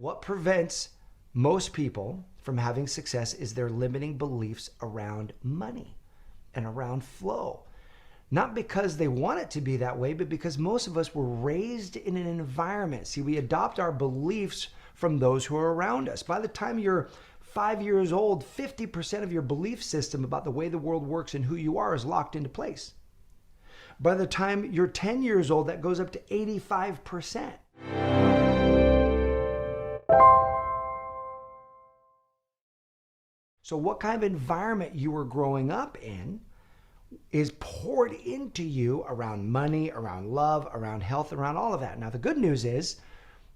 What prevents most people from having success is their limiting beliefs around money and around flow. Not because they want it to be that way, but because most of us were raised in an environment. See, we adopt our beliefs from those who are around us. By the time you're 5 years old, 50% of your belief system about the way the world works and who you are is locked into place. By the time you're 10 years old, that goes up to 85%. So what kind of environment you were growing up in is poured into you around money, around love, around health, around all of that. Now, the good news is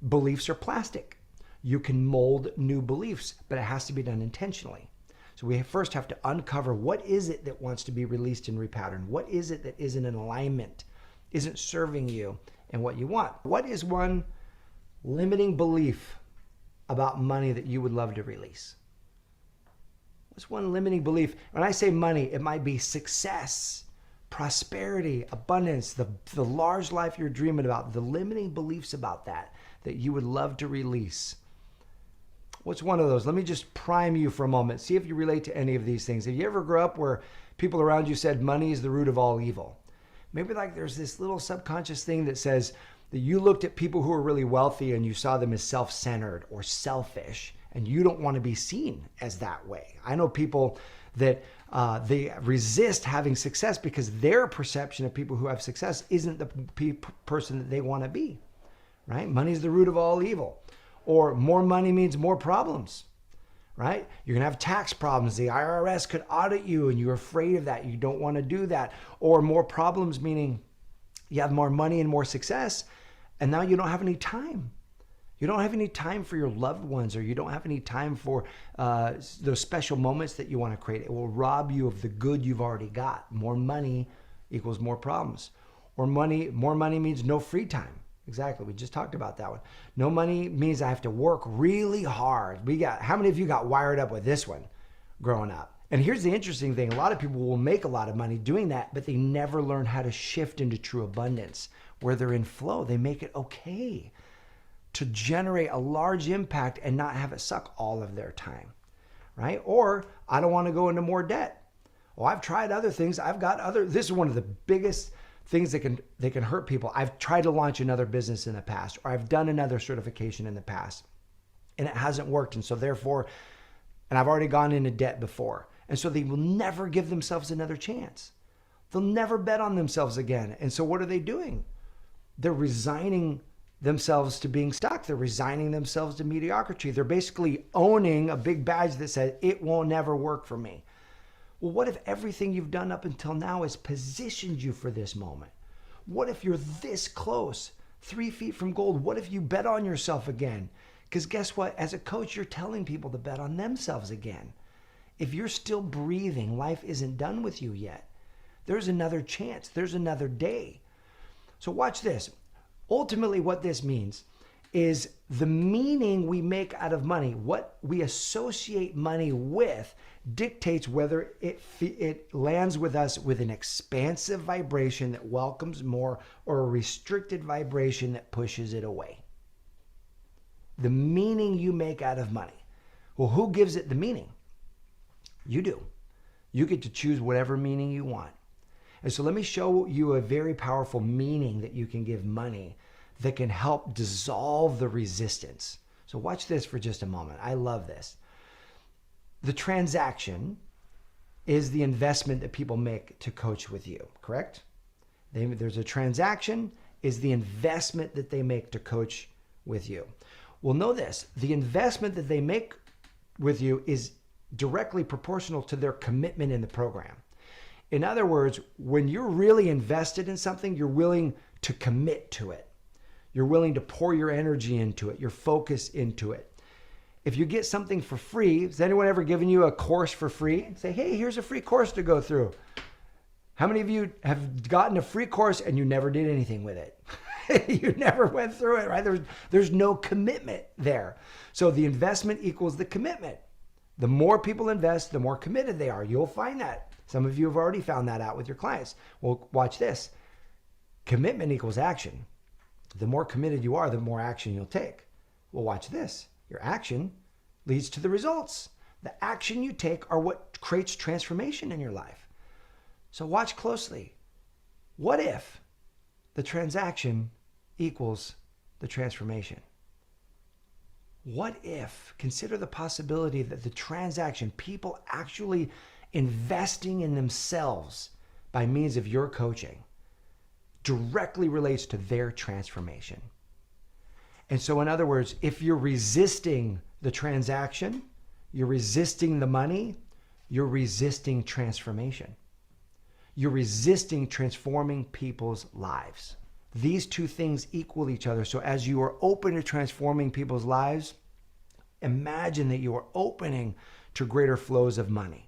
beliefs are plastic. You can mold new beliefs, but it has to be done intentionally. So we first have to uncover what is it that wants to be released and repatterned? What is it that isn't in alignment, isn't serving you and what you want? What is one limiting belief about money that you would love to release? What's one limiting belief? When I say money, it might be success, prosperity, abundance, the large life you're dreaming about, the limiting beliefs about that you would love to release. What's one of those? Let me just prime you for a moment. See if you relate to any of these things. Have you ever grew up where people around you said money is the root of all evil? Maybe like there's this little subconscious thing that says that you looked at people who are really wealthy and you saw them as self-centered or selfish, and you don't want to be seen as that way. I know people that they resist having success because their perception of people who have success isn't the person that they want to be, right? Money is the root of all evil. Or more money means more problems, right? You're going to have tax problems. The IRS could audit you and you're afraid of that. You don't want to do that. Or more problems meaning you have more money and more success, and now you don't have any time. You don't have any time for your loved ones, or you don't have any time for those special moments that you want to create. It will rob you of the good you've already got. More money equals more problems. Or more money means no free time. Exactly. We just talked about that one. No money means I have to work really hard. How many of you got wired up with this one growing up? And here's the interesting thing. A lot of people will make a lot of money doing that, but they never learn how to shift into true abundance where they're in flow. They make it okay to generate a large impact and not have it suck all of their time, right? Or I don't want to go into more debt. Well, I've tried other things. This is one of the biggest things that can hurt people. I've tried to launch another business in the past, or I've done another certification in the past, and it hasn't worked. And so therefore, and I've already gone into debt before. And so they will never give themselves another chance. They'll never bet on themselves again. And so what are they doing? They're resigning themselves to being stuck. They're resigning themselves to mediocrity. They're basically owning a big badge that says, it won't never work for me. Well, what if everything you've done up until now has positioned you for this moment? What if you're this close, 3 feet from gold? What if you bet on yourself again? Because guess what? As a coach, you're telling people to bet on themselves again. If you're still breathing, life isn't done with you yet. There's another chance. There's another day. So watch this. Ultimately, what this means is the meaning we make out of money, what we associate money with, dictates whether it lands with us with an expansive vibration that welcomes more or a restricted vibration that pushes it away. The meaning you make out of money. Well, who gives it the meaning? You do. You get to choose whatever meaning you want. And so let me show you a very powerful meaning that you can give money that can help dissolve the resistance. So watch this for just a moment. I love this. The transaction is the investment that people make to coach with you, correct? There's a transaction is the investment that they make to coach with you. Well, know this, the investment that they make with you is directly proportional to their commitment in the program. In other words, when you're really invested in something, you're willing to commit to it. You're willing to pour your energy into it, your focus into it. If you get something for free, has anyone ever given you a course for free? Say, hey, here's a free course to go through. How many of you have gotten a free course and you never did anything with it? You never went through it, right? There's no commitment there. So the investment equals the commitment. The more people invest, the more committed they are. You'll find that. Some of you have already found that out with your clients. Well, watch this. Commitment equals action. The more committed you are, the more action you'll take. Well, watch this. Your action leads to the results. The action you take are what creates transformation in your life. So watch closely. What if the transaction equals the transformation? What if, consider the possibility that the transaction, people actually investing in themselves by means of your coaching, directly relates to their transformation. And so, in other words, if you're resisting the transaction, you're resisting the money, you're resisting transformation. You're resisting transforming people's lives. These two things equal each other. So as you are open to transforming people's lives, imagine that you are opening to greater flows of money.